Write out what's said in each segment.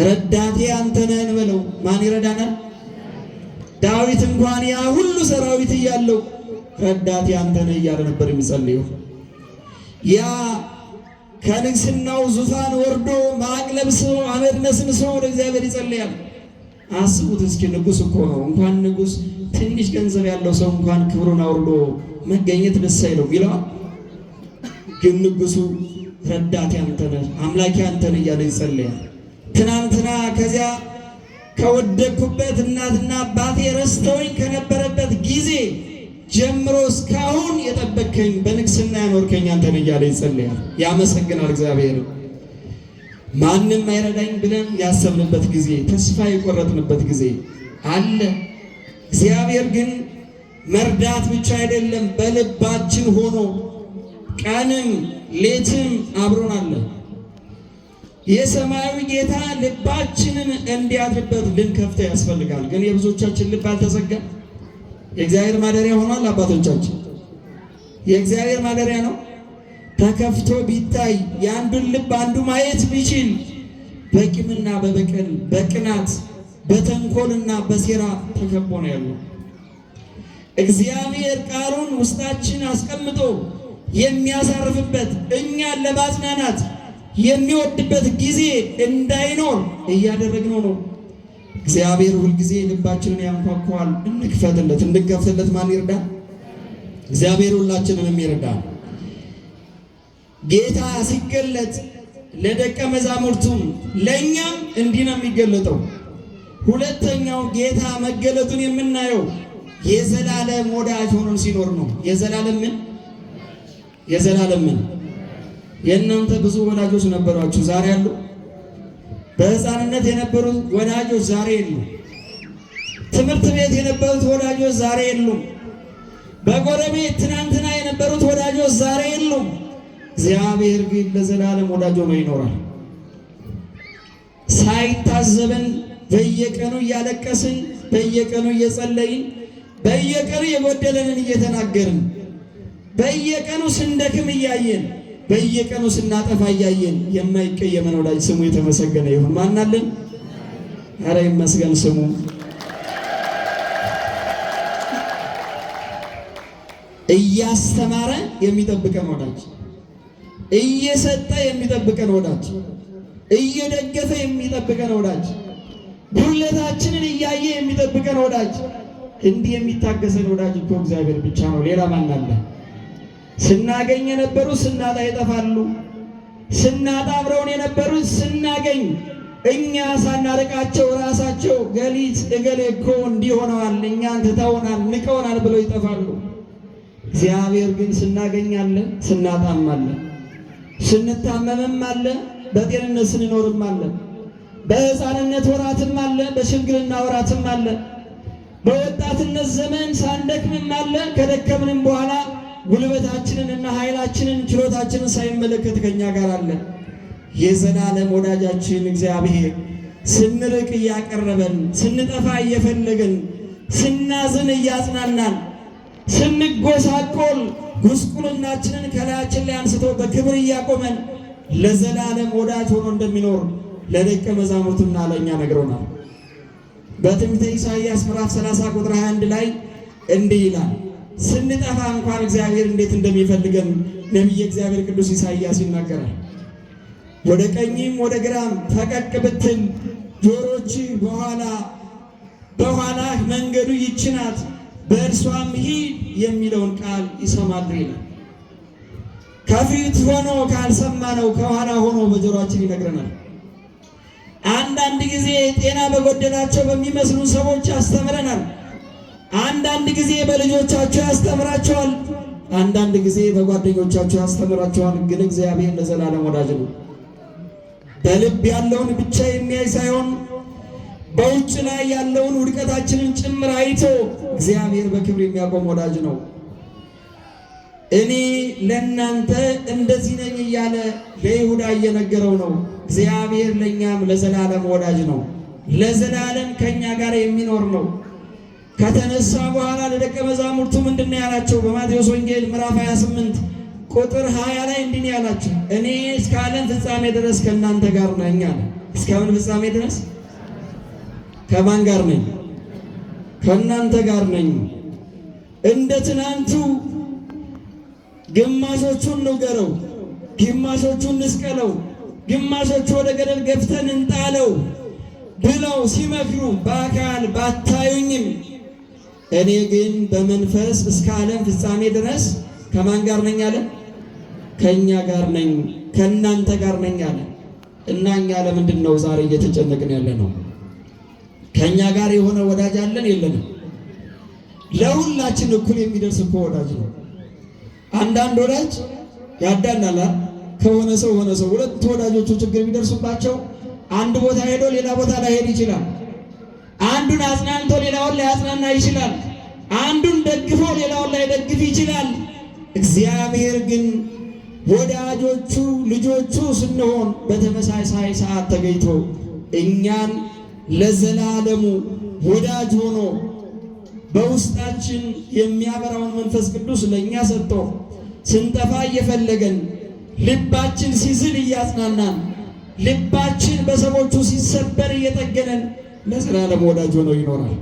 ረዳቴ አንተ ነህ እንበለው። ማን ይረዳናል? ዳዊት እንኳን ያ ሁሉ ሰራዊት እያለው ረዳቴ አንተ ነህ እያለ ነበር የሚጸልየው። ያ ከንግስናው ዙፋን ወርዶ ማቅ ለብሶ አመድ ነስንሶ ወደ እግዚአብሔር ይጸልያል። አስቡት እስኪ፣ ንጉሥ እኮ ነው። እንኳን ንጉሥ ትንሽ ገንዘብ ያለው ሰው እንኳን ክብሩን አውርዶ መገኘት ደስ አይለውም ይለዋል። ግን ንጉሱ ረዳቴ አንተ ነህ፣ አምላኬ አንተ ነህ እያለ ይጸልያል። ትናንትና ከዚያ ከወደቅኩበት እናትና አባቴ ረስተውኝ ከነበረበት ጊዜ ጀምሮ እስካሁን የጠበቅከኝ በንግስና ያኖርከኝ አንተ ነህ እያለ ይጸልያል። ያመሰግናል እግዚአብሔር። ማንም አይረዳኝ ብለን ያሰብንበት ጊዜ፣ ተስፋ የቆረጥንበት ጊዜ አለ። እግዚአብሔር ግን መርዳት ብቻ አይደለም፣ በልባችን ሆኖ ቀንም ሌትም አብሮን አለ። የሰማያዊ ጌታ ልባችንን እንዲያድርበት ልንከፍተው ያስፈልጋል። ግን የብዙዎቻችን ልብ አልተዘጋም። የእግዚአብሔር ማደሪያ ሆኗል። አባቶቻችን የእግዚአብሔር ማደሪያ ነው። ተከፍቶ ቢታይ የአንዱን ልብ አንዱ ማየት ቢችል በቂምና በበቀል በቅናት በተንኮልና በሴራ ተከቦ ነው ያለው። እግዚአብሔር ቃሉን ውስጣችን አስቀምጦ የሚያሳርፍበት እኛን ለማጽናናት የሚወድበት ጊዜ እንዳይኖር እያደረግነው ነው። እግዚአብሔር ሁልጊዜ ልባችንን ያንኳኳል። እንክፈትለት፣ እንድንከፍትለት ማን ይርዳ? እግዚአብሔር ሁላችንንም ይርዳ። ጌታ ሲገለጥ ለደቀ መዛሙርቱም ለእኛም እንዲህ ነው የሚገለጠው። ሁለተኛው ጌታ መገለጡን የምናየው የዘላለም ወዳጅ ሆኖን ሲኖር ነው። የዘላለም ምን? የዘላለም ምን? የእናንተ ብዙ ወዳጆች ነበሯችሁ፣ ዛሬ አሉ? በሕፃንነት የነበሩት ወዳጆች ዛሬ የሉም። ትምህርት ቤት የነበሩት ወዳጆች ዛሬ የሉም። በጎረቤት ትናንትና የነበሩት ወዳጆች ዛሬ የሉም። እግዚአብሔር ግን ለዘላለም ወዳጅ ሆኖ ይኖራል። ሳይታዘበን በየቀኑ እያለቀስን፣ በየቀኑ እየጸለይን፣ በየቀኑ የጎደለንን እየተናገርን፣ በየቀኑ ስንደክም እያየን፣ በየቀኑ ስናጠፋ እያየን የማይቀየመን ወዳጅ ስሙ የተመሰገነ ይሁን። ማናለን? ኧረ ይመስገን ስሙ። እያስተማረ የሚጠብቀን ወዳጅ፣ እየሰጠ የሚጠብቀን ወዳጅ፣ እየደገፈ የሚጠብቀን ወዳጅ፣ ጉድለታችንን እያየ የሚጠብቀን ወዳጅ፣ እንዲህ የሚታገሰን ወዳጅ እኮ እግዚአብሔር ብቻ ነው። ሌላ ማን አለ? ስናገኝ የነበሩት ስናጣ ይጠፋሉ። ስናጣ አብረውን የነበሩት ስናገኝ እኛ ሳናርቃቸው ራሳቸው ገሊት እገሌ እኮ እንዲህ ሆነዋል፣ እኛን ትተውናል፣ ንቀውናል ብለው ይጠፋሉ። እግዚአብሔር ግን ስናገኝ አለ፣ ስናጣም አለ፣ ስንታመምም አለ፣ በጤንነት ስንኖርም አለ፣ በሕፃንነት ወራትም አለ፣ በሽምግልና ወራትም አለ፣ በወጣትነት ዘመን ሳንደክምም አለ፣ ከደከምንም በኋላ ጉልበታችንን እና ኃይላችንን ችሎታችንን ሳይመለከት ከኛ ጋር አለ። የዘላለም ወዳጃችን እግዚአብሔር ስንርቅ እያቀረበን፣ ስንጠፋ እየፈለገን፣ ስናዝን እያጽናናን፣ ስንጎሳቆል ጉስቁልናችንን ከላያችን ላይ አንስቶ በክብር እያቆመን ለዘላለም ወዳጅ ሆኖ እንደሚኖር ለደቀ መዛሙርቱና ለእኛ ነግሮናል። በትንቢተ ኢሳይያስ ምዕራፍ 30 ቁጥር 21 ላይ እንዲህ ይላል፣ ስንጠፋ እንኳን እግዚአብሔር እንዴት እንደሚፈልገን ነቢየ እግዚአብሔር ቅዱስ ኢሳይያስ ይናገራል። ወደ ቀኝም ወደ ግራም ፈቀቅ ብትል ጆሮች በኋላህ መንገዱ ይህች ናት፣ በእርሷም ሂድ የሚለውን ቃል ይሰማሉ ይላል። ከፊት ሆኖ ካልሰማነው ከኋላ ሆኖ በጆሮአችን ይነግረናል። አንዳንድ ጊዜ ጤና በጎደላቸው በሚመስሉ ሰዎች ያስተምረናል። አንዳንድ ጊዜ በልጆቻቸው ያስተምራቸዋል። አንዳንድ ጊዜ በጓደኞቻቸው ያስተምራቸዋል። ግን እግዚአብሔር ለዘላለም ወዳጅ ነው። በልብ ያለውን ብቻ የሚያይ ሳይሆን በውጭ ላይ ያለውን ውድቀታችንን ጭምር አይቶ እግዚአብሔር በክብር የሚያቆም ወዳጅ ነው። እኔ ለእናንተ እንደዚህ ነኝ እያለ ለይሁዳ እየነገረው ነው። እግዚአብሔር ለእኛም ለዘላለም ወዳጅ ነው። ለዘላለም ከእኛ ጋር የሚኖር ነው። ከተነሳ በኋላ ለደቀ መዛሙርቱ ምንድን ነው ያላቸው? በማቴዎስ ወንጌል ምዕራፍ 28 ቁጥር 20 ላይ እንዲህ ያላችሁ እኔ እስከ ዓለም ፍጻሜ ድረስ ከእናንተ ጋር ነኝ አለ። እስከ ምን ፍጻሜ ድረስ? ከማን ጋር ነኝ? ከእናንተ ጋር ነኝ። እንደ ትናንቱ ግማሾቹን ንገረው፣ ግማሾቹን ንስቀለው፣ ግማሾቹ ወደ ገደል ገፍተን እንጣለው ብለው ሲመክሩ በአካል ባታዩኝም እኔ ግን በመንፈስ እስከ ዓለም ፍጻሜ ድረስ ከማን ጋር ነኝ አለ? ከእኛ ጋር ነኝ፣ ከእናንተ ጋር ነኝ አለ። እና እኛ ለምንድን ነው ዛሬ እየተጨነቅን ያለ ነው? ከእኛ ጋር የሆነ ወዳጅ አለን የለንም? ለሁላችን እኩል የሚደርስ እኮ ወዳጅ ነው። አንዳንድ ወዳጅ ያዳላል። ከሆነ ሰው ሆነ ሰው ሁለት ወዳጆቹ ችግር ቢደርሱባቸው አንድ ቦታ ሄዶ ሌላ ቦታ ላይ ሄድ ይችላል። አንዱን አጽናንቶ ሌላውን ላይ አጽናና ይችላል። አንዱን ደግፎ ሌላውን ላይ ደግፍ ይችላል። እግዚአብሔር ግን ወዳጆቹ ልጆቹ ስንሆን በተመሳሳይ ሰዓት ተገኝቶ እኛን ለዘላለሙ ወዳጅ ሆኖ በውስጣችን የሚያበራውን መንፈስ ቅዱስ ለእኛ ሰጥቶ ስንጠፋ እየፈለገን ልባችን ሲዝል እያጽናናን ልባችን በሰዎቹ ሲሰበር እየጠገነን ለዘላለም ወዳጅ ሆኖ ይኖራል።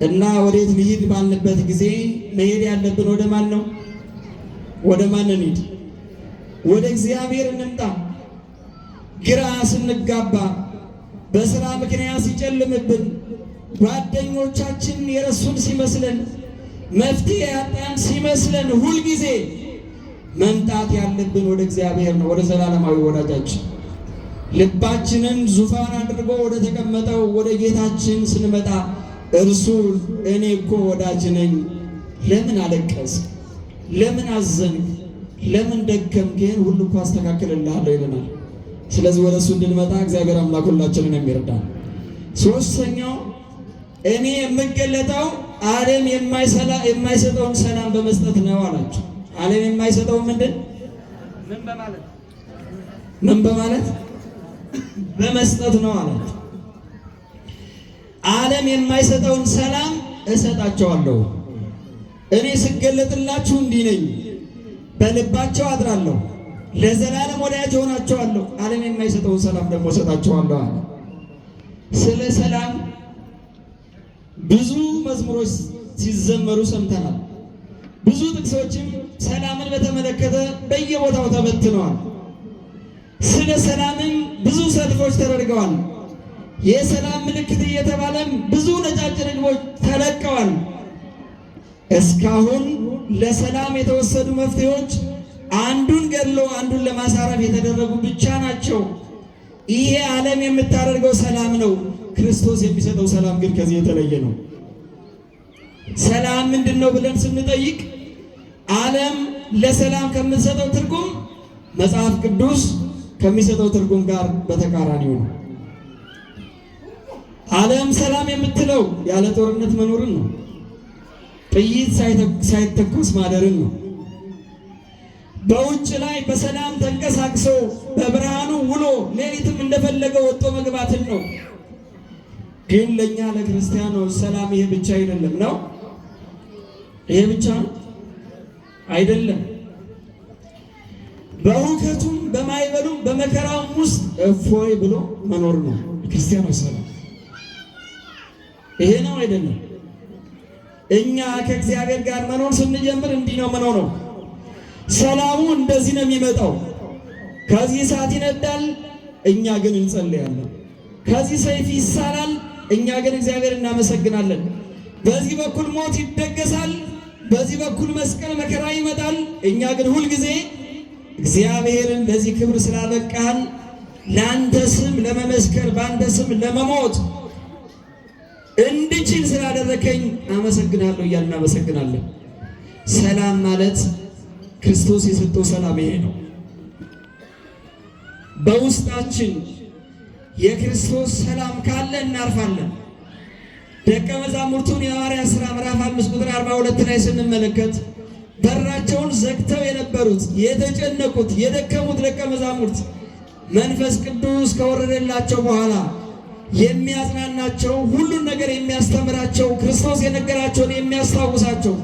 እና ወዴት ልሂድ ባልንበት ጊዜ መሄድ ያለብን ወደ ማን ነው? ወደ ማን እንሂድ? ወደ እግዚአብሔር እንምጣ። ግራ ስንጋባ፣ በሥራ ምክንያት ሲጨልምብን፣ ጓደኞቻችን የረሱን ሲመስለን፣ መፍትሄ ያጣን ሲመስለን ሁልጊዜ መምጣት ያለብን ወደ እግዚአብሔር ነው፣ ወደ ዘላለማዊ ወዳጃችን። ልባችንን ዙፋን አድርጎ ወደ ተቀመጠው ወደ ጌታችን ስንመጣ እርሱ እኔ እኮ ወዳጅ ነኝ፣ ለምን አለቀስ፣ ለምን አዘንክ፣ ለምን ደከምክ፣ ይህን ሁሉ እኮ አስተካክልልሃለሁ ይለናል። ስለዚህ ወደ እሱ እንድንመጣ እግዚአብሔር አምላክ ሁላችንን የሚረዳን። ሶስተኛው እኔ የምገለጠው ዓለም የማይሰጠውን ሰላም በመስጠት ነው አላቸው። ዓለም የማይሰጠው ምንድን? ምን በማለት በመስጠት ነው አላቸው። ዓለም የማይሰጠውን ሰላም እሰጣቸዋለሁ። እኔ ስገለጥላችሁ እንዲህ ነኝ፣ በልባቸው አድራለሁ፣ ለዘላለም ወዳጅ ሆናቸዋለሁ። ዓለም የማይሰጠውን ሰላም ደግሞ እሰጣቸዋለሁ አለ። ስለ ሰላም ብዙ መዝሙሮች ሲዘመሩ ሰምተናል። ብዙ ጥቅሶችም ሰላምን በተመለከተ በየቦታው ተበትነዋል። ስለ ሰላምም ብዙ ሰልፎች ተደርገዋል። የሰላም ምልክት እየተባለም ብዙ ነጫጭ ርግቦች ተለቀዋል። እስካሁን ለሰላም የተወሰዱ መፍትሄዎች አንዱን ገድሎ አንዱን ለማሳረፍ የተደረጉ ብቻ ናቸው። ይሄ ዓለም የምታደርገው ሰላም ነው። ክርስቶስ የሚሰጠው ሰላም ግን ከዚህ የተለየ ነው። ሰላም ምንድን ነው ብለን ስንጠይቅ ዓለም ለሰላም ከምትሰጠው ትርጉም መጽሐፍ ቅዱስ ከሚሰጠው ትርጉም ጋር በተቃራኒው ነው። ዓለም ሰላም የምትለው ያለ ጦርነት መኖርን ነው። ጥይት ሳይተኮስ ማደርን ነው። በውጭ ላይ በሰላም ተንቀሳቅሶ በብርሃኑ ውሎ ሌሊትም እንደፈለገ ወጥቶ መግባትን ነው። ግን ለእኛ ለክርስቲያኖች ሰላም ይሄ ብቻ አይደለም ነው። ይሄ ብቻ አይደለም። በሁከቱም በማይበሉም በመከራውም ውስጥ እፎይ ብሎ መኖር ነው ክርስቲያኖች ሰላም። ይሄ ነው አይደለም። እኛ ከእግዚአብሔር ጋር መኖር ስንጀምር እንዲህ ነው መኖረው። ሰላሙ እንደዚህ ነው የሚመጣው። ከዚህ እሳት ይነዳል፣ እኛ ግን እንጸልያለን። ከዚህ ሰይፍ ይሳላል፣ እኛ ግን እግዚአብሔር እናመሰግናለን። በዚህ በኩል ሞት ይደገሳል፣ በዚህ በኩል መስቀል መከራ ይመጣል። እኛ ግን ሁልጊዜ እግዚአብሔርን ለዚህ ክብር ስላበቃን ለአንተ ስም ለመመስከር በአንተ ስም ለመሞት እንድችል ስላደረከኝ አመሰግናለሁ እያልን እናመሰግናለን። ሰላም ማለት ክርስቶስ የሰጠው ሰላም ይሄ ነው። በውስጣችን የክርስቶስ ሰላም ካለ እናርፋለን። ደቀ መዛሙርቱን የሐዋርያት ሥራ ምዕራፍ 5 ቁጥር 42 ላይ ስንመለከት በራቸውን ዘግተው የነበሩት የተጨነቁት የደከሙት ደቀ መዛሙርት መንፈስ ቅዱስ ከወረደላቸው በኋላ የሚያጽናናቸው ሁሉን ነገር የሚያስተምራቸው ክርስቶስ የነገራቸውን የሚያስታውሳቸው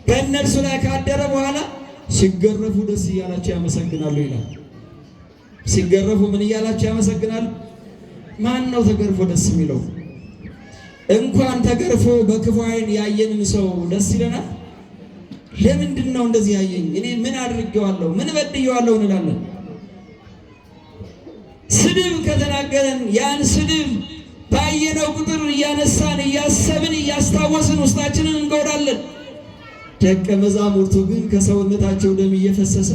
በእነርሱ ላይ ካደረ በኋላ ሲገረፉ ደስ እያላቸው ያመሰግናሉ ይላል። ሲገረፉ ምን እያላቸው ያመሰግናሉ? ማን ነው ተገርፎ ደስ የሚለው? እንኳን ተገርፎ በክፉ ዓይን ያየንም ሰው ደስ ይለናል። ለምንድን ነው እንደዚህ ያየኝ? እኔ ምን አድርጌዋለሁ? ምን በድዬዋለሁ እንላለን። ስድብ ከተናገረን ያን ስድብ ባየነው ቁጥር እያነሳን እያሰብን እያስታወስን ውስጣችንን እንጎዳለን። ደቀ መዛሙርቱ ግን ከሰውነታቸው ደም እየፈሰሰ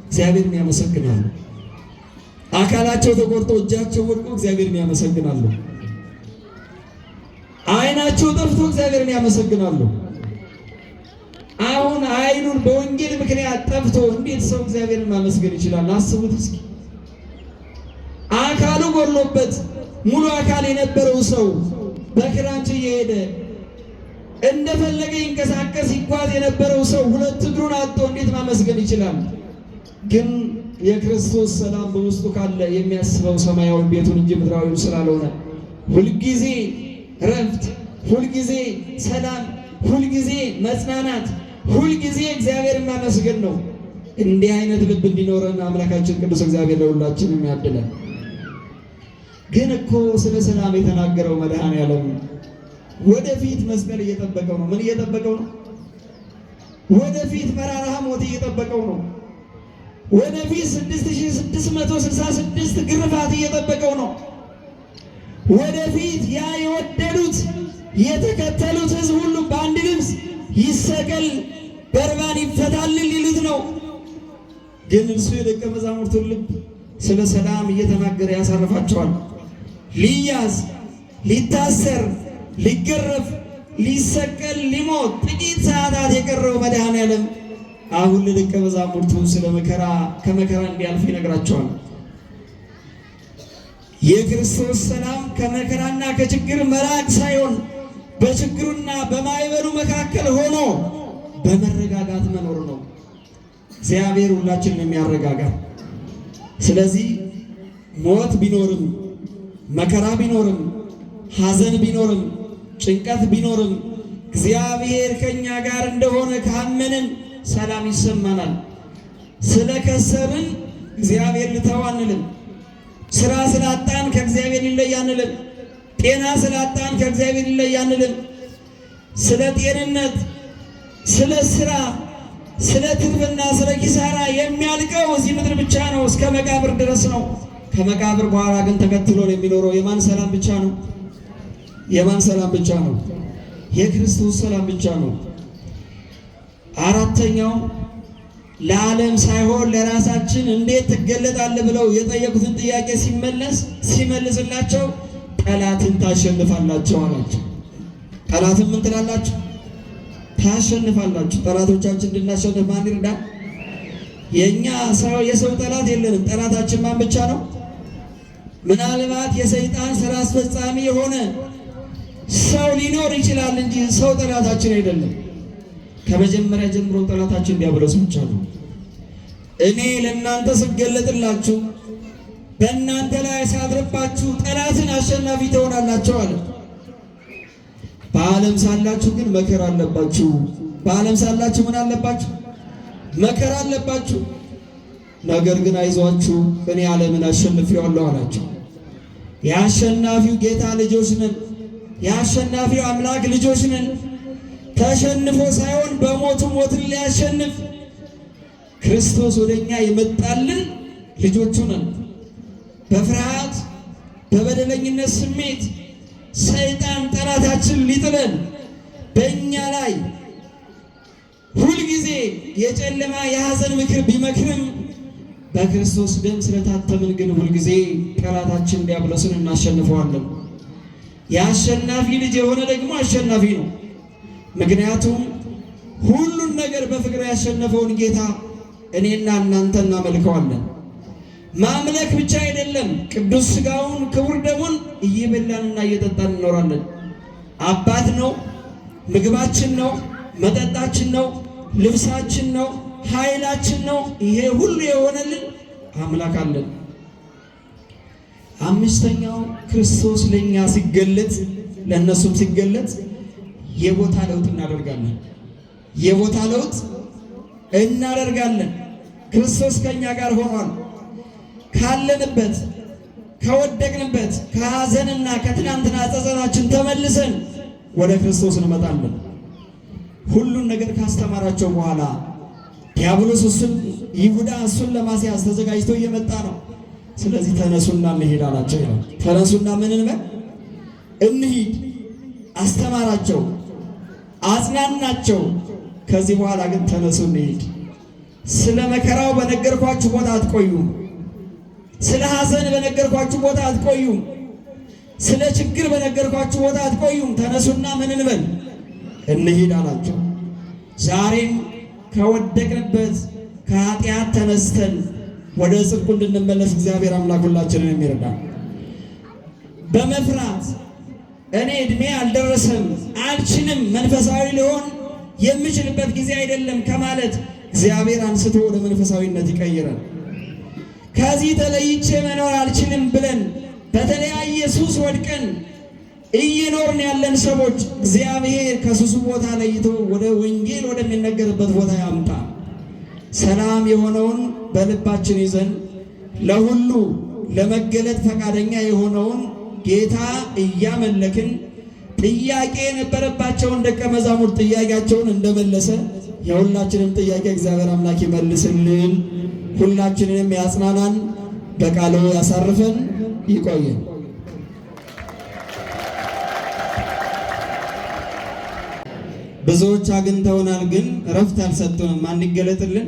እግዚአብሔርን ያመሰግናሉ። አካላቸው ተቆርጦ እጃቸው ወድቆ እግዚአብሔርን ያመሰግናሉ። ዓይናቸው ጠፍቶ እግዚአብሔርን ያመሰግናሉ። አሁን ዓይኑን በወንጌል ምክንያት ጠፍቶ እንዴት ሰው እግዚአብሔርን ማመስገን ይችላል? አስቡት እስኪ። አካሉ ጎሎበት ሙሉ አካል የነበረው ሰው በክራንች እየሄደ እንደፈለገ ይንቀሳቀስ ይጓዝ የነበረው ሰው ሁለት እግሩን አጥቶ እንዴት ማመስገን ይችላል? ግን የክርስቶስ ሰላም በውስጡ ካለ የሚያስበው ሰማያዊ ቤቱን እንጂ ምድራዊውን ስላልሆነ ሁልጊዜ ረፍት፣ ሁልጊዜ ሰላም፣ ሁልጊዜ መጽናናት፣ ሁልጊዜ እግዚአብሔርን ማመስገን ነው። እንዲህ አይነት ልብ እንዲኖረን አምላካችን ቅዱስ እግዚአብሔር ለሁላችንም ያድለን። ግን እኮ ስለ ሰላም የተናገረው መድኃኔዓለም ወደፊት መስቀል እየጠበቀው ነው። ምን እየጠበቀው ነው? ወደፊት መራራ ሞት እየጠበቀው ነው። ወደፊት 6666 ግርፋት እየጠበቀው ነው። ወደፊት ያ የወደዱት የተከተሉት ሕዝብ ሁሉ በአንድ ልብስ ይሰቀል፣ በርባን ይፈታልን ሊሉት ነው። ግን እርሱ የደቀ መዛሙርቱን ልብ ስለ ሰላም እየተናገረ ያሳርፋቸዋል። ሊያዝ፣ ሊታሰር፣ ሊገረፍ፣ ሊሰቀል፣ ሊሞት ጥቂት ሰዓታት የቀረው መድኃኔዓለም አሁን ለደቀ መዛሙርቱ ስለ መከራ ከመከራ እንዲያልፍ ይነግራቸዋል። የክርስቶስ ሰላም ከመከራና ከችግር መራቅ ሳይሆን በችግሩና በማይበሉ መካከል ሆኖ በመረጋጋት መኖር ነው። እግዚአብሔር ሁላችንን የሚያረጋጋ። ስለዚህ ሞት ቢኖርም መከራ ቢኖርም ሐዘን ቢኖርም ጭንቀት ቢኖርም እግዚአብሔር ከኛ ጋር እንደሆነ ካመንን ሰላም ይሰማናል። ስለከሰርን እግዚአብሔር ልተው አንልም። ስራ ስላጣን ከእግዚአብሔር ሊለይ አንልም። ጤና ስላጣን ከእግዚአብሔር ሊለይ አንልም። ስለ ጤንነት፣ ስለ ስራ፣ ስለ ትርፍና ስለ ኪሳራ የሚያልቀው እዚህ ምድር ብቻ ነው፣ እስከ መቃብር ድረስ ነው። ከመቃብር በኋላ ግን ተከትሎን የሚኖረው የማን ሰላም ብቻ ነው? የማን ሰላም ብቻ ነው? የክርስቶስ ሰላም ብቻ ነው። አራተኛው ለዓለም ሳይሆን ለራሳችን እንዴት ትገለጣለህ ብለው የጠየቁትን ጥያቄ ሲመልስላቸው ጠላትን ታሸንፋላችሁ አላቸው። ጠላትን ምን ትላላችሁ? ታሸንፋላችሁ። ጠላቶቻችን እንድናሸንፍ ማን ይርዳል? የእኛ የሰው ጠላት የለንም። ጠላታችን ማን ብቻ ነው? ምናልባት የሰይጣን ስራ አስፈጻሚ የሆነ ሰው ሊኖር ይችላል እንጂ ሰው ጠላታችን አይደለም። ከመጀመሪያ ጀምሮ ጠላታችን ዲያብሎስ ብቻ ነው። እኔ ለእናንተ ስገለጥላችሁ በእናንተ ላይ ሳድርባችሁ ጠላትን አሸናፊ ትሆናላችሁ አለ። በዓለም ሳላችሁ ግን መከራ አለባችሁ። በዓለም ሳላችሁ ምን አለባችሁ? መከራ አለባችሁ። ነገር ግን አይዟችሁ እኔ ዓለምን አሸንፌዋለሁ አላቸው። የአሸናፊው ጌታ ልጆች ነን። የአሸናፊው አምላክ ልጆች ነን። ተሸንፎ ሳይሆን በሞቱ ሞትን ሊያሸንፍ ክርስቶስ ወደኛ የመጣልን ልጆቹ ነን። በፍርሃት በበደለኝነት ስሜት ሰይጣን ጠላታችን ሊጥለን በእኛ ላይ ሁልጊዜ የጨለማ የሐዘን ምክር ቢመክርም በክርስቶስ ደም ስለታተምን ግን ሁልጊዜ ጠላታችን ዲያብሎስን እናሸንፈዋለን። የአሸናፊ ልጅ የሆነ ደግሞ አሸናፊ ነው። ምክንያቱም ሁሉን ነገር በፍቅር ያሸነፈውን ጌታ እኔና እናንተ እናመልከዋለን። ማምለክ ብቻ አይደለም፣ ቅዱስ ሥጋውን ክቡር ደሙን እየበላንና እየጠጣን እንኖራለን። አባት ነው፣ ምግባችን ነው፣ መጠጣችን ነው፣ ልብሳችን ነው፣ ኃይላችን ነው። ይሄ ሁሉ የሆነልን አምላክ አለን። አምስተኛው ክርስቶስ ለኛ ሲገለጥ ለእነሱም ሲገለጥ የቦታ ለውጥ እናደርጋለን። የቦታ ለውጥ እናደርጋለን። ክርስቶስ ከእኛ ጋር ሆኗል። ካለንበት ከወደቅንበት ከሐዘንና ከትናንትና ጸጸታችን ተመልሰን ወደ ክርስቶስ እንመጣለን። ሁሉን ነገር ካስተማራቸው በኋላ ዲያብሎስ ይሁዳ እሱን ለማስያዝ ተዘጋጅቶ እየመጣ ነው። ስለዚህ ተነሱና እንሂድ አላቸው ይላል። ተነሱና ምን እንበል? እንሂድ። አስተማራቸው፣ አጽናናቸው። ከዚህ በኋላ ግን ተነሱ እንሂድ። ስለ መከራው በነገርኳችሁ ቦታ አትቆዩም። ስለ ሐዘን በነገርኳችሁ ቦታ አትቆዩም። ስለ ችግር በነገርኳችሁ ቦታ አትቆዩም። ተነሱና ምን እንበል? እንሂድ አላቸው። ዛሬም ከወደቅንበት ከኃጢአት ተነስተን ወደ ጽድቁ እንድንመለስ እግዚአብሔር አምላክ ሁላችንን የሚረዳ በመፍራት እኔ ዕድሜ አልደረሰም አልችልም መንፈሳዊ ሊሆን የምችልበት ጊዜ አይደለም ከማለት እግዚአብሔር አንስቶ ወደ መንፈሳዊነት ይቀይራል። ከዚህ ተለይቼ መኖር አልችልም ብለን በተለያየ ሱስ ወድቀን እየኖርን ያለን ሰዎች እግዚአብሔር ከሱሱ ቦታ ለይቶ ወደ ወንጌል ወደሚነገርበት ቦታ ያምጣ። ሰላም የሆነውን በልባችን ይዘን ለሁሉ ለመገለጥ ፈቃደኛ የሆነውን ጌታ እያመለክን ጥያቄ የነበረባቸውን ደቀ መዛሙርት ጥያቄያቸውን እንደመለሰ የሁላችንም ጥያቄ እግዚአብሔር አምላክ ይመልስልን፣ ሁላችንንም ያጽናናን፣ በቃሉ ያሳርፈን፣ ይቆየን። ብዙዎች አግኝተውናል፣ ግን እረፍት አልሰጡንም። ማን ይገለጥልን?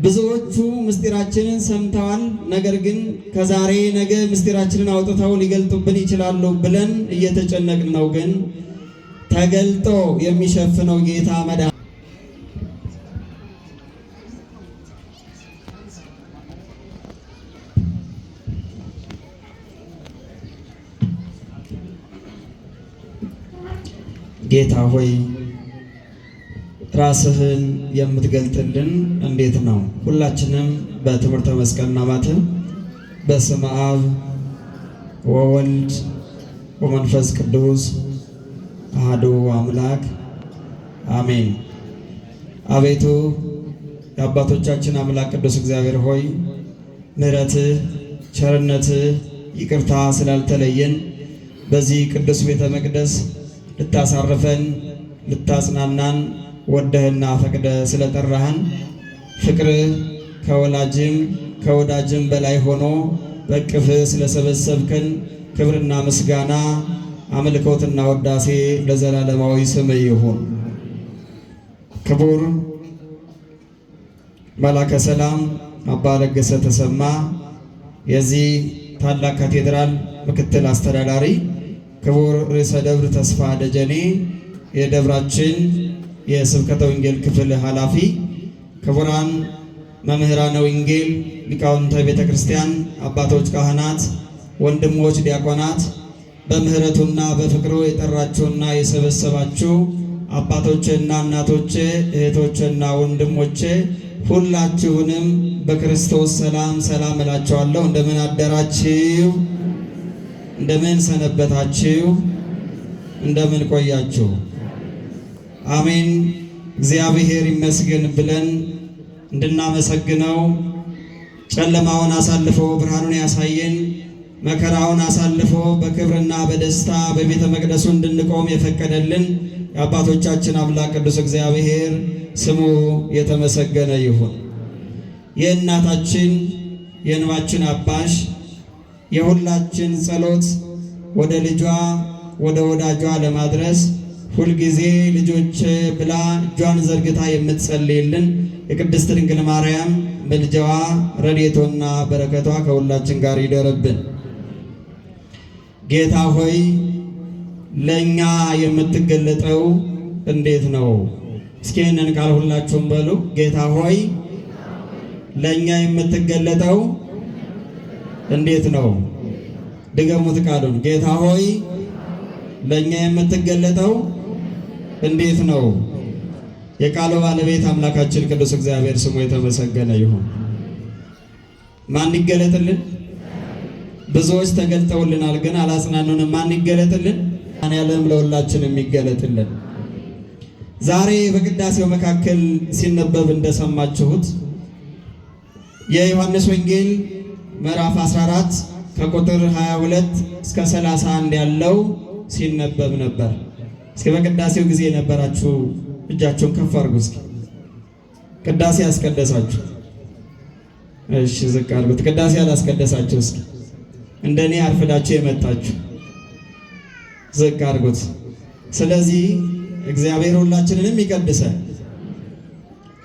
ብዙዎቹ ምስጢራችንን ሰምተዋል፣ ነገር ግን ከዛሬ ነገ ምስጢራችንን አውጥተው ሊገልጡብን ይችላሉ ብለን እየተጨነቅን ነው። ግን ተገልጦ የሚሸፍነው ጌታ መድኃኒት ጌታ ሆይ ራስህን የምትገልጥልን እንዴት ነው? ሁላችንም በትምህርተ መስቀልና ማተብ በስመ አብ ወወልድ ወመንፈስ ቅዱስ አሐዱ አምላክ አሜን። አቤቱ የአባቶቻችን አምላክ ቅዱስ እግዚአብሔር ሆይ ምሕረትህ፣ ቸርነትህ፣ ይቅርታ ስላልተለየን በዚህ ቅዱስ ቤተ መቅደስ ልታሳርፈን ልታጽናናን ወደህና ፈቅደ ስለጠራህን ፍቅርህ ከወላጅም ከወዳጅም በላይ ሆኖ በቅፍህ ስለሰበሰብከን ክብርና ምስጋና አምልኮትና ወዳሴ ለዘላለማዊ ስም ይሁን። ክቡር መላከ ሰላም አባ ለገሰ ተሰማ የዚህ ታላቅ ካቴድራል ምክትል አስተዳዳሪ፣ ክቡር ርዕሰ ደብር ተስፋ ደጀኔ የደብራችን የስብከተ ወንጌል ክፍል ኃላፊ፣ ክቡራን መምህራነ ወንጌል፣ ሊቃውንተ ቤተ ክርስቲያን፣ አባቶች ካህናት፣ ወንድሞች ዲያቆናት፣ በምህረቱና በፍቅሩ የጠራችሁና የሰበሰባችሁ አባቶችና እናቶች፣ እህቶችና ወንድሞች ሁላችሁንም በክርስቶስ ሰላም ሰላም እላችኋለሁ። እንደምን አደራችሁ? እንደምን ሰነበታችሁ? እንደምን ቆያችሁ? አሜን። እግዚአብሔር ይመስገን ብለን እንድናመሰግነው ጨለማውን አሳልፎ ብርሃኑን ያሳየን፣ መከራውን አሳልፎ በክብርና በደስታ በቤተ መቅደሱ እንድንቆም የፈቀደልን የአባቶቻችን አምላክ ቅዱስ እግዚአብሔር ስሙ የተመሰገነ ይሁን። የእናታችን የእንባችን አባሽ የሁላችን ጸሎት ወደ ልጇ ወደ ወዳጇ ለማድረስ ሁልጊዜ ልጆች ብላ እጇን ዘርግታ የምትጸልይልን የቅድስት ድንግል ማርያም ምልጃዋ ረድኤቷና በረከቷ ከሁላችን ጋር ይደርብን። ጌታ ሆይ ለእኛ የምትገለጠው እንዴት ነው? እስኪ ይህንን ቃል ሁላችሁም በሉ። ጌታ ሆይ ለእኛ የምትገለጠው እንዴት ነው? ድገሙት ቃሉን። ጌታ ሆይ ለእኛ የምትገለጠው እንዴት ነው? የቃሉ ባለቤት አምላካችን ቅዱስ እግዚአብሔር ስሙ የተመሰገነ ይሁን። ማን ይገለጥልን? ብዙዎች ተገልጠውልናል፣ ግን አላጽናኑንም። ማን ይገለጥልን? ያለም ለሁላችንም ይገለጥልን። ዛሬ በቅዳሴው መካከል ሲነበብ እንደሰማችሁት የዮሐንስ ወንጌል ምዕራፍ 14 ከቁጥር 22 እስከ 31 ያለው ሲነበብ ነበር። እስኪ በቅዳሴው ጊዜ የነበራችሁ እጃችሁን ከፍ አድርጉ። እስኪ ቅዳሴ ያስቀደሳችሁ፣ እሺ ዝቅ አድርጉት። ቅዳሴ ያላስቀደሳችሁ እስኪ እንደኔ አርፍዳችሁ የመጣችሁ ዝቅ አድርጉት። ስለዚህ እግዚአብሔር ሁላችንንም ይቀድሰን።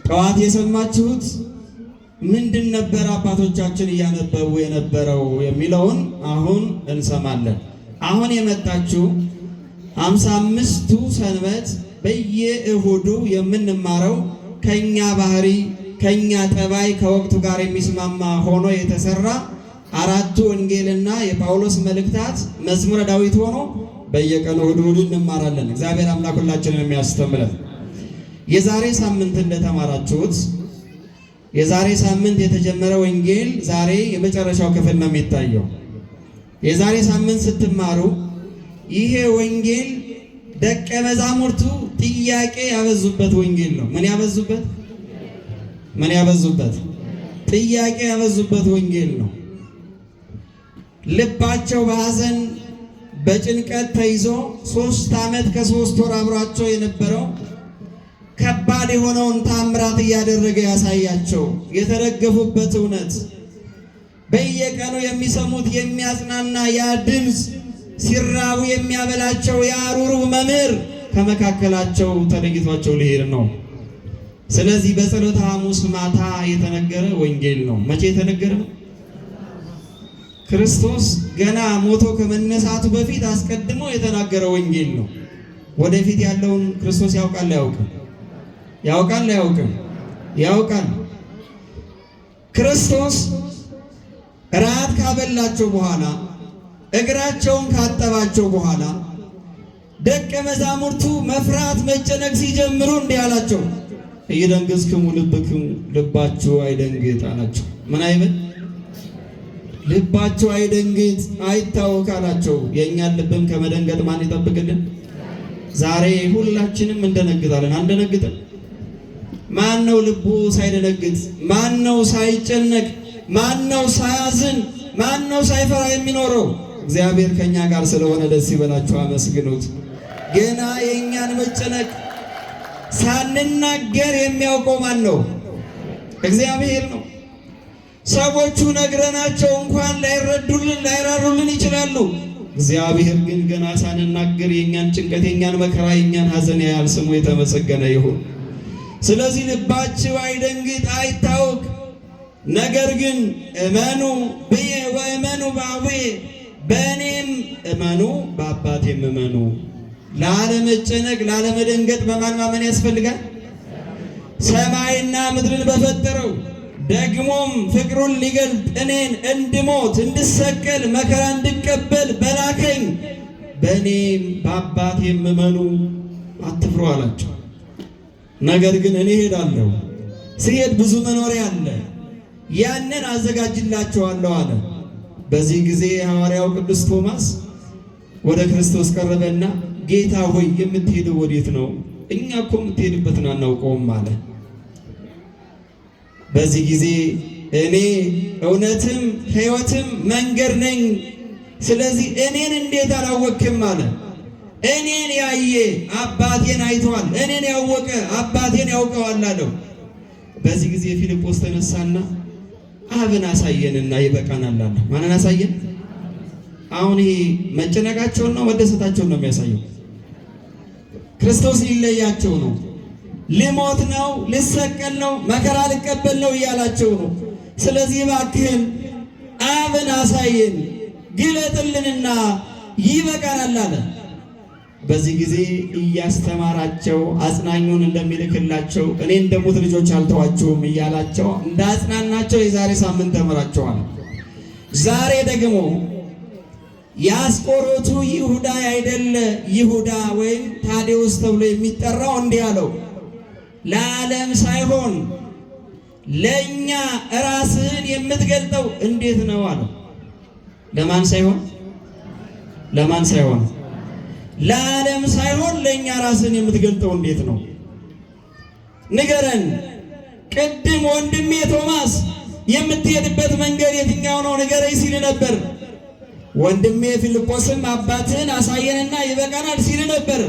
ጠዋት የሰማችሁት ምንድን ነበር አባቶቻችን እያነበቡ የነበረው የሚለውን አሁን እንሰማለን። አሁን የመጣችሁ 55ቱ ሰንበት በየእሁዱ የምንማረው ከኛ ባህሪ ከኛ ጠባይ ከወቅቱ ጋር የሚስማማ ሆኖ የተሰራ 4ቱ ወንጌልና የጳውሎስ መልእክታት መዝሙረ ዳዊት ሆኖ በየቀኑ እሁድ እንማራለን። እግዚአብሔር አምላክ ሁላችንን የሚያስተምረን። የዛሬ ሳምንት እንደተማራችሁት የዛሬ ሳምንት የተጀመረ ወንጌል ዛሬ የመጨረሻው ክፍል ነው የሚታየው። የዛሬ ሳምንት ስትማሩ ይሄ ወንጌል ደቀ መዛሙርቱ ጥያቄ ያበዙበት ወንጌል ነው። ምን ያበዙበት? ጥያቄ ያበዙበት ወንጌል ነው። ልባቸው በሐዘን በጭንቀት ተይዞ 3 ዓመት ከ3 ወር አብሯቸው የነበረው ከባድ የሆነውን ታምራት እያደረገ ያሳያቸው የተደገፉበት እውነት በየቀኑ የሚሰሙት የሚያጽናና ያ ድምፅ ሲራቡ የሚያበላቸው ያ ሩሩህ መምህር ከመካከላቸው ተለይቷቸው ሊሄድ ነው። ስለዚህ በጸሎተ ሐሙስ ማታ የተነገረ ወንጌል ነው። መቼ የተነገረ ነው? ክርስቶስ ገና ሞቶ ከመነሳቱ በፊት አስቀድሞ የተናገረ ወንጌል ነው። ወደፊት ያለውን ክርስቶስ ያውቃል አያውቅም? ያውቃል አያውቅም? ያውቃል። ክርስቶስ ራት ካበላቸው በኋላ እግራቸውን ካጠባቸው በኋላ ደቀ መዛሙርቱ መፍራት መጨነቅ ሲጀምሩ እንዲህ አላቸው፣ ኢይደንግጽክሙ ልብክሙ፣ ልባችሁ አይደንግጥ አላቸው። ምን አይበል? ልባችሁ አይደንግጥ አይታወክ አላቸው። የእኛን ልብም ከመደንገጥ ማን ይጠብቅልን? ዛሬ ሁላችንም እንደነግጣለን። አንደነግጥም? ማን ነው ልቡ ሳይደነግጥ? ማን ነው ሳይጨነቅ? ማን ነው ሳያዝን? ማን ነው ሳይፈራ የሚኖረው? እግዚአብሔር ከኛ ጋር ስለሆነ ደስ ይበላችሁ፣ አመስግኑት። ገና የእኛን መጨነቅ ሳንናገር የሚያውቀው ማን ነው? እግዚአብሔር ነው። ሰዎቹ ነግረናቸው እንኳን ላይረዱልን ላይራሩልን ይችላሉ። እግዚአብሔር ግን ገና ሳንናገር የእኛን ጭንቀት የእኛን መከራ የእኛን ሐዘን ያያል። ስሙ የተመሰገነ ይሁን። ስለዚህ ልባችሁ አይደንግጥ አይታወክ፣ ነገር ግን እመኑ ብዬ ወእመኑ በአቡየ፣ በእኔም እመኑ በአባቴም እመኑ። ላለመጨነቅ ላለመደንገጥ በማን ማመን ያስፈልጋል? ሰማይና ምድርን በፈጠረው ደግሞም ፍቅሩን ሊገልጥ እኔን እንድሞት እንድሰቀል መከራ እንድቀበል በላከኝ በእኔም በአባቴም እመኑ፣ አትፍሩ አላቸው። ነገር ግን እኔ ሄዳለሁ፣ ስሄድ ብዙ መኖሪያ አለ፣ ያንን አዘጋጅላችኋለሁ አለ። በዚህ ጊዜ ሐዋርያው ቅዱስ ቶማስ ወደ ክርስቶስ ቀረበና ጌታ ሆይ የምትሄደው ወዴት ነው? እኛ እኮ የምትሄድበትን አናውቀውም አለ። በዚህ ጊዜ እኔ እውነትም ሕይወትም መንገድ ነኝ፣ ስለዚህ እኔን እንዴት አላወቅም አለ። እኔን ያየ አባቴን አይቷል፣ እኔን ያወቀ አባቴን ያውቀዋል አለው። በዚህ ጊዜ ፊልጶስ ተነሳና አብን አሳየንና ይበቃናል አለ። ማንን አሳየን? አሁን ይሄ መጨነቃቸውን ነው መደሰታቸውን ነው የሚያሳየው? ክርስቶስ ሊለያቸው ነው፣ ልሞት ነው፣ ልሰቀል ነው፣ መከራ ልቀበል ነው እያላቸው ነው። ስለዚህ እባክህን አብን አሳየን ግለጥልንና ይበቃናል አለ። በዚህ ጊዜ እያስተማራቸው አጽናኙን እንደሚልክላቸው እኔ እንደሙት ልጆች አልተዋችሁም እያላቸው እንዳጽናናቸው የዛሬ ሳምንት ተምራቸዋል። ዛሬ ደግሞ የአስቆሮቱ ይሁዳ አይደለ ይሁዳ ወይም ታዴዎስ ተብሎ የሚጠራው እንዲህ አለው፣ ለዓለም ሳይሆን ለእኛ ራስህን የምትገልጠው እንዴት ነው አለው። ለማን ሳይሆን? ለማን ሳይሆን? ለዓለም ሳይሆን ለእኛ ራስህን የምትገልጠው እንዴት ነው? ንገረን። ቅድም ወንድሜ ቶማስ የምትሄድበት መንገድ የትኛው ነው ንገረኝ ሲል ነበር። ወንድሜ ፊልጶስም አባትህን አሳየንና ይበቃናል ሲል ነበር።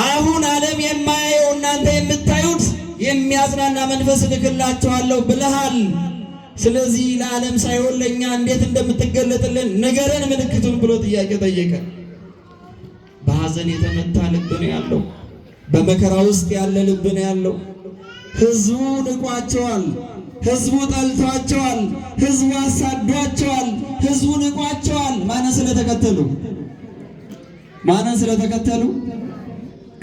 አሁን ዓለም የማያየው እናንተ የምታዩት የሚያጽናና መንፈስ እልክላችኋለሁ ብለሃል። ስለዚህ ለዓለም ሳይሆን ለእኛ እንዴት እንደምትገለጥልን ንገረን ምልክቱን ብሎ ጥያቄ ጠየቀ። በሐዘን የተመታ ልብ ነው ያለው። በመከራ ውስጥ ያለ ልብ ነው ያለው። ሕዝቡ ንቋቸዋል። ሕዝቡ ጠልቷቸዋል። ሕዝቡ አሳዷቸዋል። ሕዝቡ ንቋቸዋል። ማንን ስለተከተሉ? ማንን ስለተከተሉ?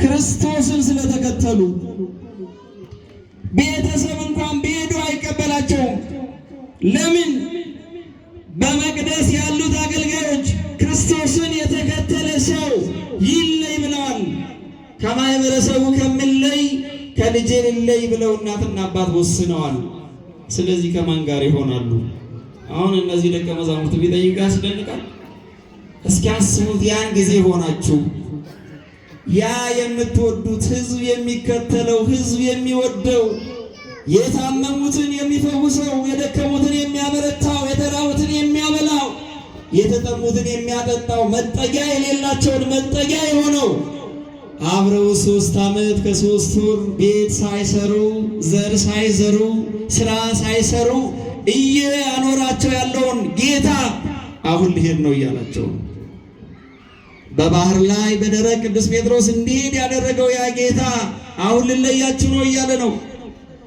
ክርስቶስን ስለተከተሉ። ቤተሰብ እንኳን ቢሄዱ አይቀበላቸውም። ለምን? በመቅደስ ያሉት አገልጋዮች ክርስቶስን የተከተለ ሰው ይለይ ብለዋል። ከማህበረሰቡ ከምለይ ከልጄ ልለይ ብለው እናትና አባት ወስነዋል። ስለዚህ ከማን ጋር ይሆናሉ? አሁን እነዚህ ደቀ መዛሙርት ቢጠይቁ ያስደንቃል። እስኪ አስቡት፣ ያን ጊዜ ሆናችሁ ያ የምትወዱት ሕዝብ የሚከተለው ሕዝብ የሚወደው የታመሙትን የሚፈውሰው የደከሙትን የሚያበረታው የተራቡትን የሚያበላው የተጠሙትን የሚያጠጣው መጠጊያ የሌላቸውን መጠጊያ የሆነው አብረው 3 ዓመት ከ3 ወር ቤት ሳይሰሩ ዘር ሳይዘሩ ስራ ሳይሰሩ እያኖራቸው ያለውን ጌታ አሁን ልሄድ ነው እያላቸው ነው። በባህር ላይ በደረቅ ቅዱስ ጴጥሮስ እንዲሄድ ያደረገው ያ ጌታ አሁን ልለያችሁ ነው እያለ ነው።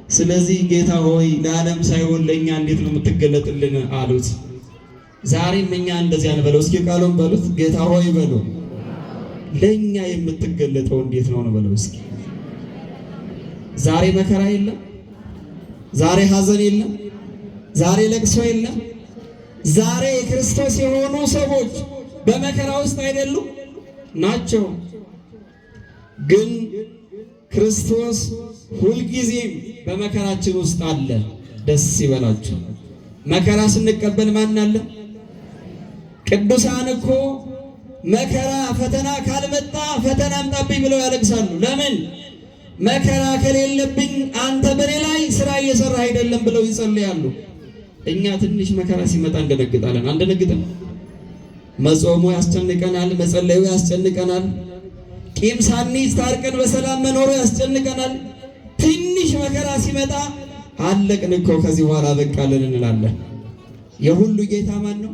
ስለዚህ ጌታ ሆይ ለዓለም ሳይሆን ለእኛ እንዴት ነው የምትገለጥልን አሉት። ዛሬም እኛ እንደዚያ እንበለው። እስኪ ቃሉን በሉት። ጌታ ሆይ በሉ። ለእኛ የምትገለጠው እንዴት ነው በለው እስኪ። ዛሬ መከራ የለም፣ ዛሬ ሐዘን የለም፣ ዛሬ ለቅሶ የለም። ዛሬ ክርስቶስ የሆኑ ሰዎች በመከራ ውስጥ አይደሉም ናቸው። ግን ክርስቶስ ሁልጊዜም በመከራችን ውስጥ አለ። ደስ ይበላችሁ። መከራ ስንቀበል ማን አለ? ቅዱሳን እኮ መከራ ፈተና ካልመጣ ፈተና አምጣብኝ ብለው ያለቅሳሉ። ለምን? መከራ ከሌለብኝ አንተ በኔ ላይ ስራ እየሰራ አይደለም ብለው ይጸልያሉ። እኛ ትንሽ መከራ ሲመጣ እንደነግጣለን። አንደነግጥም? መጾሙ ያስጨንቀናል፣ መጸለዩ ያስጨንቀናል፣ ቂም ሳንይዝ ታርቀን በሰላም መኖሩ ያስጨንቀናል። ትንሽ መከራ ሲመጣ አለቅን እኮ ከዚህ በኋላ በቃልን እንላለን። የሁሉ ጌታ ማን ነው?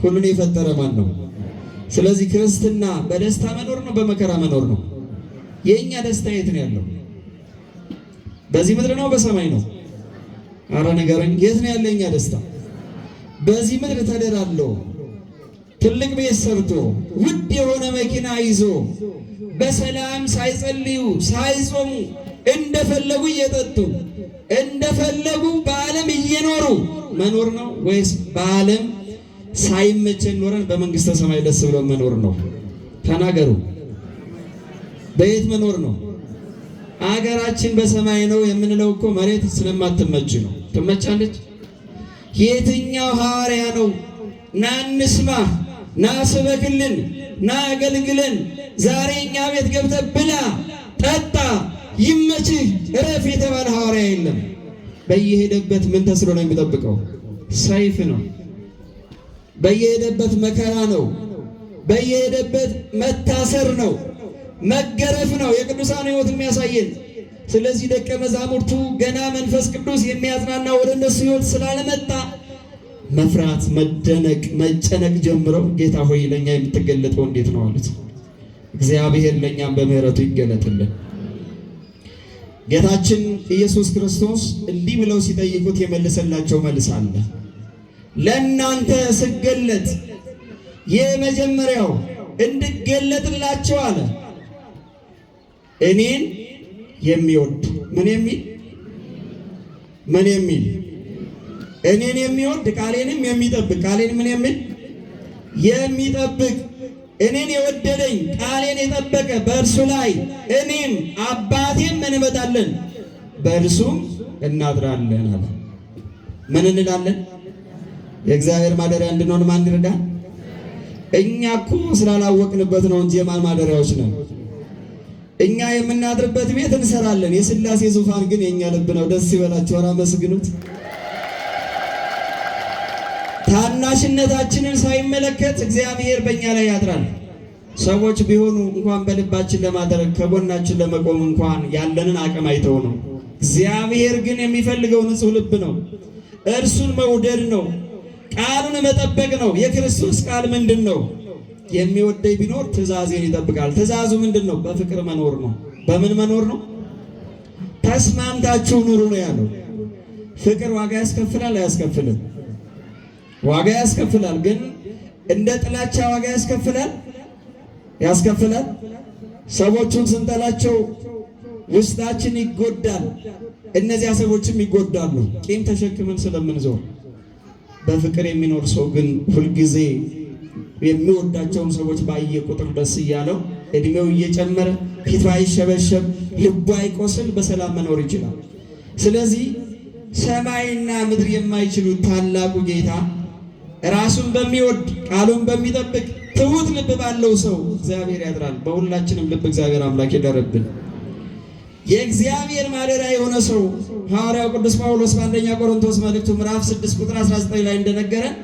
ሁሉን የፈጠረ ማን ነው? ስለዚህ ክርስትና በደስታ መኖር ነው በመከራ መኖር ነው? የእኛ ደስታ የት ነው ያለው? በዚህ ምድር ነው በሰማይ ነው? አረ ንገረኝ፣ የት ነው ያለው የኛ ደስታ? በዚህ ምድር ተደላለው ትልቅ ቤት ሰርቶ ውድ የሆነ መኪና ይዞ በሰላም ሳይጸልዩ ሳይጾሙ እንደፈለጉ እየጠጡ እንደፈለጉ በዓለም እየኖሩ መኖር ነው ወይስ በዓለም ሳይመቸን ኖረን በመንግስተ ሰማይ ደስ ብሎ መኖር ነው? ተናገሩ። በየት መኖር ነው? አገራችን በሰማይ ነው የምንለው እኮ መሬት ስለማትመች ነው። ትመቻለች? የትኛው ሐዋርያ ነው ና እንስማ፣ ና ስበክልን፣ ና አገልግለን፣ ዛሬ እኛ ቤት ገብተህ ብላ ጠጣ ይመችህ እረፍ የተባለ ሐዋርያ የለም። በየሄደበት ምን ተስሎ ነው የሚጠብቀው? ሰይፍ ነው። በየሄደበት መከራ ነው። በየሄደበት መታሰር ነው፣ መገረፍ ነው የቅዱሳን ሕይወት የሚያሳየን። ስለዚህ ደቀ መዛሙርቱ ገና መንፈስ ቅዱስ የሚያጽናና ወደ እነሱ ሕይወት ስላልመጣ መፍራት፣ መደነቅ፣ መጨነቅ ጀምረው ጌታ ሆይ ለእኛ የምትገለጠው እንዴት ነው አሉት። እግዚአብሔር ለእኛም በምሕረቱ ይገለጥልን። ጌታችን ኢየሱስ ክርስቶስ እንዲህ ብለው ሲጠይቁት የመለሰላቸው መልስ አለ። ለእናንተ ስገለጥ የመጀመሪያው እንድገለጥላቸው አለ እኔን የሚወድ ምን የሚል እኔን የሚወድ ቃሌንም የሚጠብቅ ቃሌን ምን የሚጠብቅ እኔን የወደደኝ ቃሌን የጠበቀ በእርሱ ላይ እኔም አባቴም እንመጣለን በእርሱም እናድራለን አለ። ምን እንላለን? የእግዚአብሔር ማደሪያ እንድንሆን ማን ይረዳል? እኛ እኮ ስላላወቅንበት ነው እንጂ የማን ማደሪያዎች ነን? እኛ የምናድርበት ቤት እንሰራለን። የሥላሴ ዙፋን ግን የኛ ልብ ነው። ደስ ይበላችሁ፣ አመስግኑት። ታናሽነታችንን ሳይመለከት እግዚአብሔር በእኛ ላይ ያድራል። ሰዎች ቢሆኑ እንኳን በልባችን ለማድረግ ከጎናችን ለመቆም እንኳን ያለንን አቅም አይተው ነው። እግዚአብሔር ግን የሚፈልገው ንጹሕ ልብ ነው። እርሱን መውደድ ነው። ቃሉን መጠበቅ ነው። የክርስቶስ ቃል ምንድን ነው? የሚወደኝ ቢኖር ትእዛዜን ይጠብቃል። ትእዛዙ ምንድን ነው? በፍቅር መኖር ነው። በምን መኖር ነው? ተስማምታችሁ ኑሩ ነው ያለው። ፍቅር ዋጋ ያስከፍላል አያስከፍልም? ዋጋ ያስከፍላል። ግን እንደ ጥላቻ ዋጋ ያስከፍላል? ያስከፍላል። ሰዎቹን ስንጠላቸው ውስጣችን ይጎዳል። እነዚያ ሰዎችም ይጎዳሉ፣ ቂም ተሸክመን ስለምንዞር። በፍቅር የሚኖር ሰው ግን ሁልጊዜ የሚወዳቸውን ሰዎች ባየ ቁጥር ደስ እያለው እድሜው እየጨመረ ፊቱ አይሸበሸብ፣ ልቡ አይቆስል፣ በሰላም መኖር ይችላል። ስለዚህ ሰማይና ምድር የማይችሉት ታላቁ ጌታ ራሱን በሚወድ ቃሉን በሚጠብቅ ትሁት ልብ ባለው ሰው እግዚአብሔር ያድራል። በሁላችንም ልብ እግዚአብሔር አምላክ ይደርብን። የእግዚአብሔር ማደሪያ የሆነ ሰው ሐዋርያው ቅዱስ ጳውሎስ በአንደኛ ቆሮንቶስ መልእክቱ ምዕራፍ 6 ቁጥር 19 ላይ እንደነገረን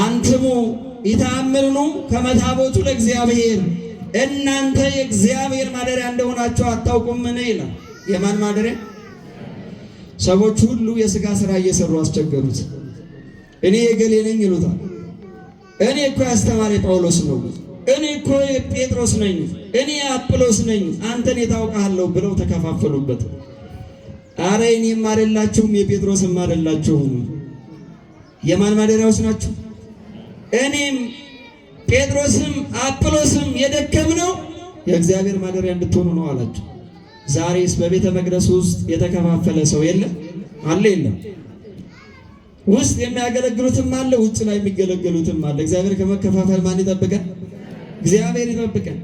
አንትሙ ኢታምኑ ከመ ታቦቱ ለእግዚአብሔር፣ እናንተ የእግዚአብሔር ማደሪያ እንደሆናችሁ አታውቁምን ይላል። የማን ማደሪያ? ሰዎች ሁሉ የሥጋ ሥራ እየሰሩ አስቸገሩት። እኔ የገሌ ነኝ ይሉታል። እኔ እኮ ያስተማሪ ጳውሎስ ነው፣ እኔ እኮ ጴጥሮስ ነኝ፣ እኔ አጵሎስ ነኝ፣ አንተን የታውቃለሁ ብለው ተከፋፈሉበት። አረ እኔም አይደላችሁም የጴጥሮስም አይደላችሁም። የማን ማደሪያዎች ናችሁ? እኔም ጴጥሮስም አጵሎስም የደከምነው የእግዚአብሔር ማደሪያ እንድትሆኑ ነው አላቸው። ዛሬስ በቤተ መቅደስ ውስጥ የተከፋፈለ ሰው የለም? አለ? የለም? ውስጥ የሚያገለግሉትም አለ፣ ውጭ ላይ የሚገለገሉትም አለ። እግዚአብሔር ከመከፋፈል ማን ይጠብቀን? እግዚአብሔር ይጠብቀን።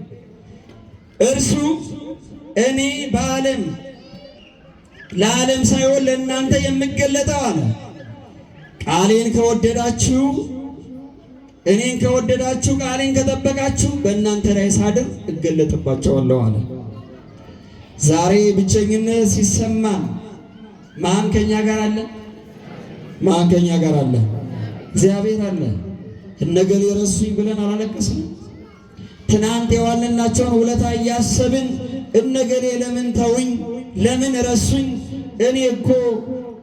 እርሱ እኔ በዓለም ለዓለም ሳይሆን ለእናንተ የምገለጠው አለ። ቃሌን ከወደዳችሁ፣ እኔን ከወደዳችሁ፣ ቃሌን ከጠበቃችሁ በእናንተ ላይ ሳድር እገለጥባቸዋለሁ አለ። ዛሬ ብቸኝነት ሲሰማን ማን ከኛ ጋር አለ? ማን ከኛ ጋር አለ? እግዚአብሔር አለ። እነገሌ ረሱኝ ብለን አላለቀስንም? ትናንት የዋልንላቸውን ውለታ እያሰብን እነገሌ ለምን ተውኝ፣ ለምን ረሱኝ፣ እኔ እኮ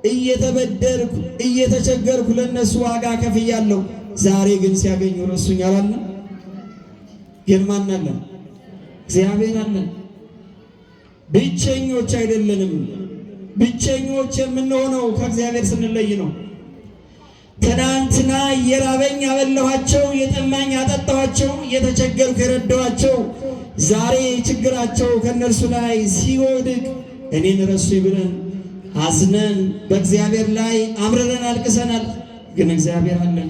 እየተበደርኩ እየተቸገርኩ ለነሱ ዋጋ ከፍያለሁ፣ ዛሬ ግን ሲያገኙ ረሱኝ አላለም? ግን ማን አለ? እግዚአብሔር አለ። ብቸኞች አይደለንም። ብቸኞች የምንሆነው ከእግዚአብሔር ስንለይ ነው። ትናንትና እየራበኝ አበላኋቸው፣ እየጠማኝ አጠጣኋቸው፣ እየተቸገርኩ የረዳኋቸው፣ ዛሬ ችግራቸው ከእነርሱ ላይ ሲወድቅ እኔን ረሱኝ ብለን አዝነን በእግዚአብሔር ላይ አምርረን አልቅሰናል። ግን እግዚአብሔር አለን።